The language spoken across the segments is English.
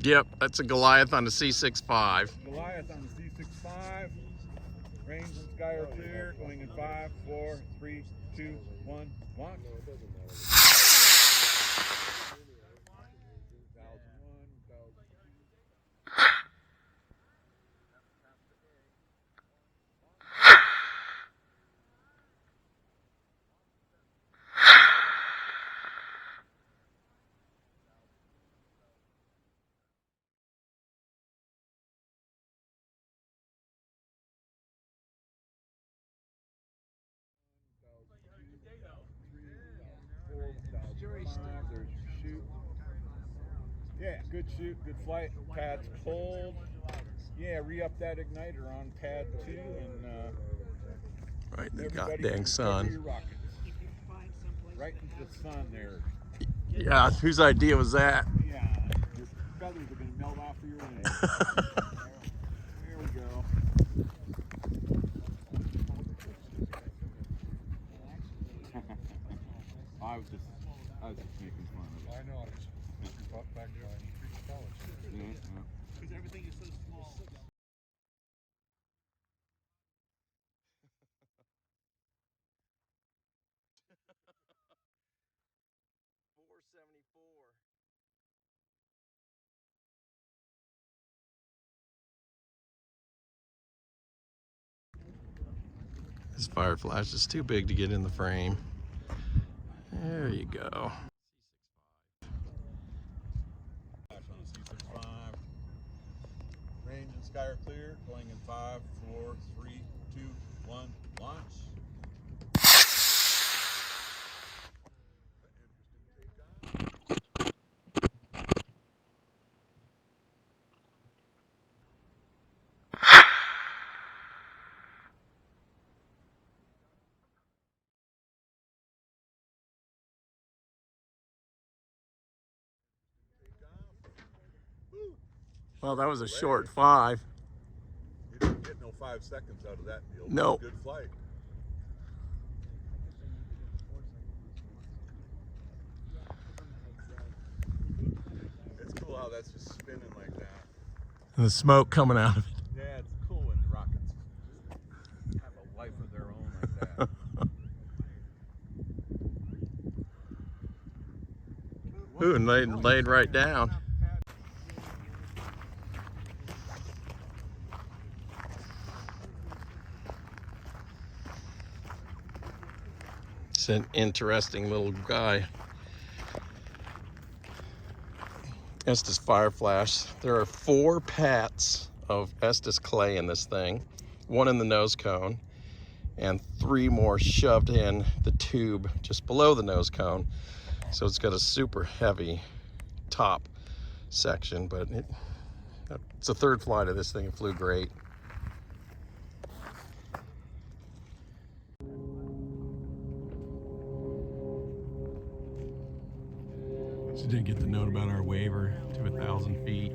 Yep, that's a Goliath on the C6-5. Goliath on the C6-5. Range and sky are clear. Going in 5, 4, 3, 2, 1, launch. 1001, 1002. There's chute. Yeah, good shoot, good flight. Pad's pulled. Yeah, re-up that igniter on pad 2 and Right in the everybody goddamn sun. your rockets. Right into the sun there. Yeah, whose idea was that? Yeah, your feathers are going to melt off of your wings. There we go. I was just making fun of it. I know. It's back to college. Yeah. Because everything is so small. 474. This FireFlash is too big to get in the frame. There you go. On the C6-5. Range and sky are clear. Going in 5, 4, 3, 2, 1, launch. Well, that was a short 5. You didn't get no 5 seconds out of that deal. No. Good flight. It's cool how that's just spinning like that. And the smoke coming out of it. Yeah, it's cool when the rockets have a life of their own like that. Ooh, and laid right down. It's an interesting little guy. Estes FireFlash. There are 4 pats of Estes clay in this thing, 1 in the nose cone, and 3 more shoved in the tube just below the nose cone. So it's got a super heavy top section, but it's a 3rd flight of this thing. It flew great. So didn't get the note about our waiver to 1,000 feet.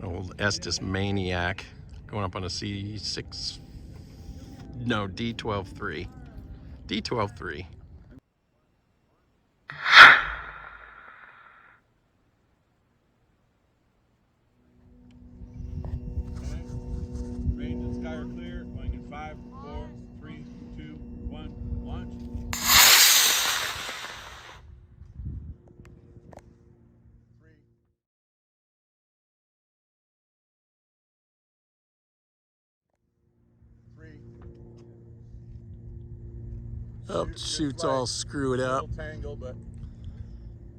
Old Estes Maniac going up on a C6, no, D12-3. D12-3. Range and sky are clear. Going in 5, 4, 3, 2, 1, launch. 3. Oh, chute's all screwed up. A little tangle, but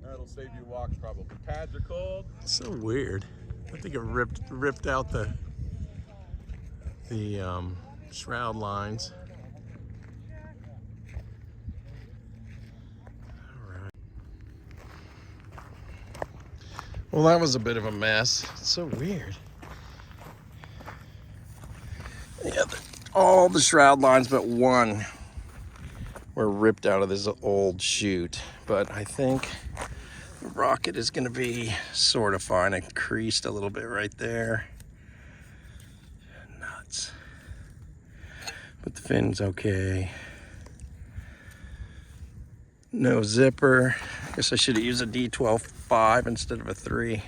that'll save you walks probably. Pads are cold. So weird. I think it ripped out the shroud lines. All right. Well, that was a bit of a mess. It's so weird. Yeah, all the shroud lines but one were ripped out of this old chute. But I think the rocket is going to be sort of fine. It creased a little bit right there. Nuts. But the fin's okay. No zipper. I guess I should have used a D12-5 instead of a 3.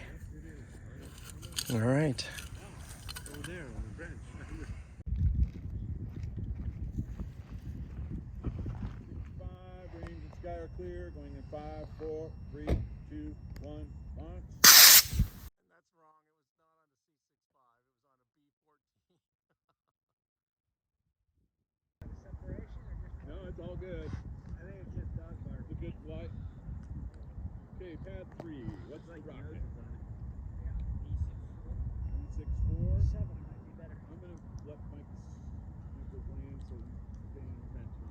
All right. Over there on the bench. 5, range and sky are clear. Going in 5, 4, 3, 2, 1, launch. That's wrong. It was not on the C6-5. It was on a B14. No, it's all good. I think it's just dog bark. It's a good flight. Okay, pad 3. What's the rocket? E6-4. 7 might be better. I'm going to let Mike land so he's paying attention.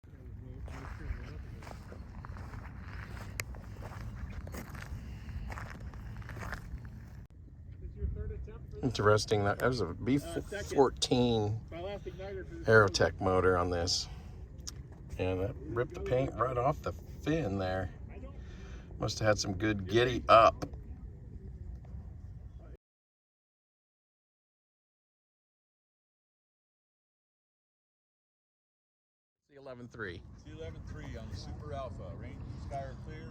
I'm always paying attention. It's your third attempt for this? Interesting. That was a B14 My last igniter for this. Aerotech motor on this. And that ripped the paint right off the fin there. Must have had some good giddy up. C11-3. C11-3 on the Super Alpha. Range and sky are clear.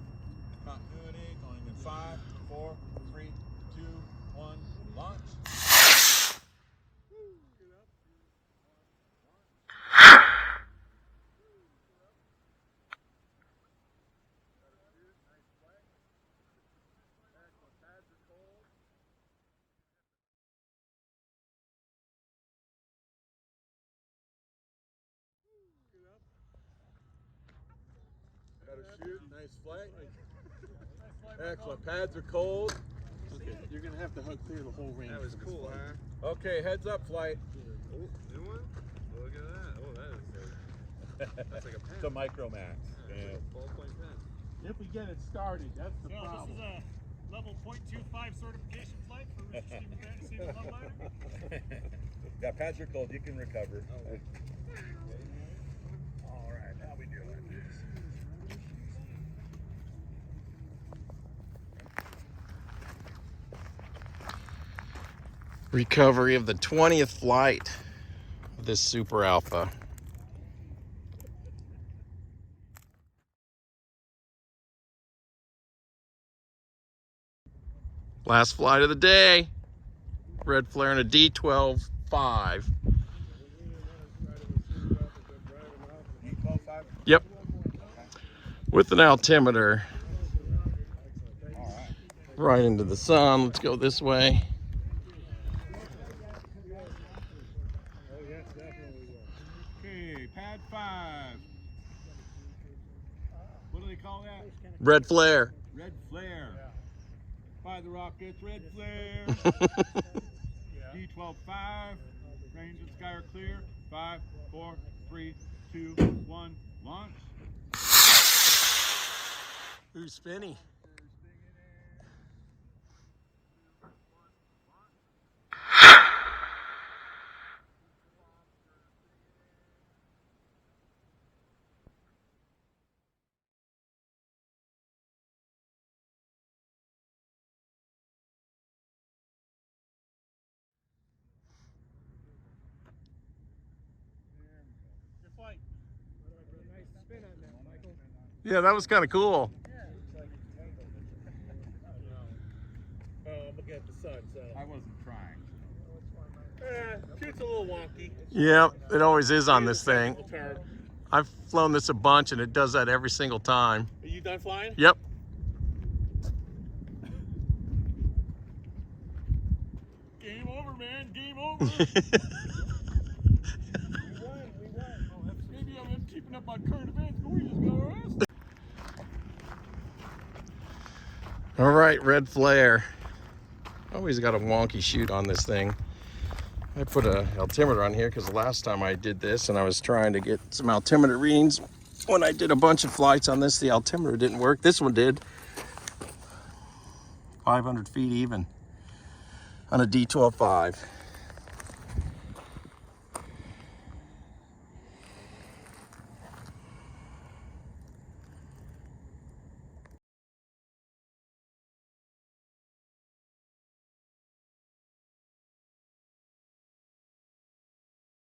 Continuity going in 5, 4, 3, 2, 1, launch. Got a shoot, nice flight. Excellent, pads are cold. Okay, you're gonna have to hug clear the whole range. That was cool, huh? Okay, heads up flight. Oh, new one? Look at that. Oh, that is sick. That's like a pen. It's a Micromax. Yeah, Yeah. it's a ballpoint pen. If we get it started, that's the So problem. this is a level 0.25 certification flight for Richard Stephen Longmire. Yeah, pads are cold, you can recover. All right, how we doing? Recovery of the 20th flight of this Super Alpha. Last flight of the day. Red Flair and a D12-5. D12-5? Yep. With an altimeter. Right into the sun. Let's go this way. Okay, pad 5. What do they call that? Red Flare. Red Flare. By the Rockets, Red Flare. D12-5. Range and sky are clear. 5, 4, 3, 2, 1, launch. Who's spinning? Your flight. Nice spin on that, Michael. Yeah, that was kind of cool. I'm looking at the sun, so. I wasn't trying. Chute's a little wonky. Yeah, it always is on this thing. Turn. I've flown this a bunch and it does that every single time. Are you done flying? Yep. Game over, man. Game over. We won. Maybe I'm keeping up on current events, but we just got arrested. All right, Red Flare. Always got a wonky chute on this thing. I put a altimeter on here because the last time I did this and I was trying to get some altimeter readings. When I did a bunch of flights on this, the altimeter didn't work. This one did. 500 feet even on a D12-5.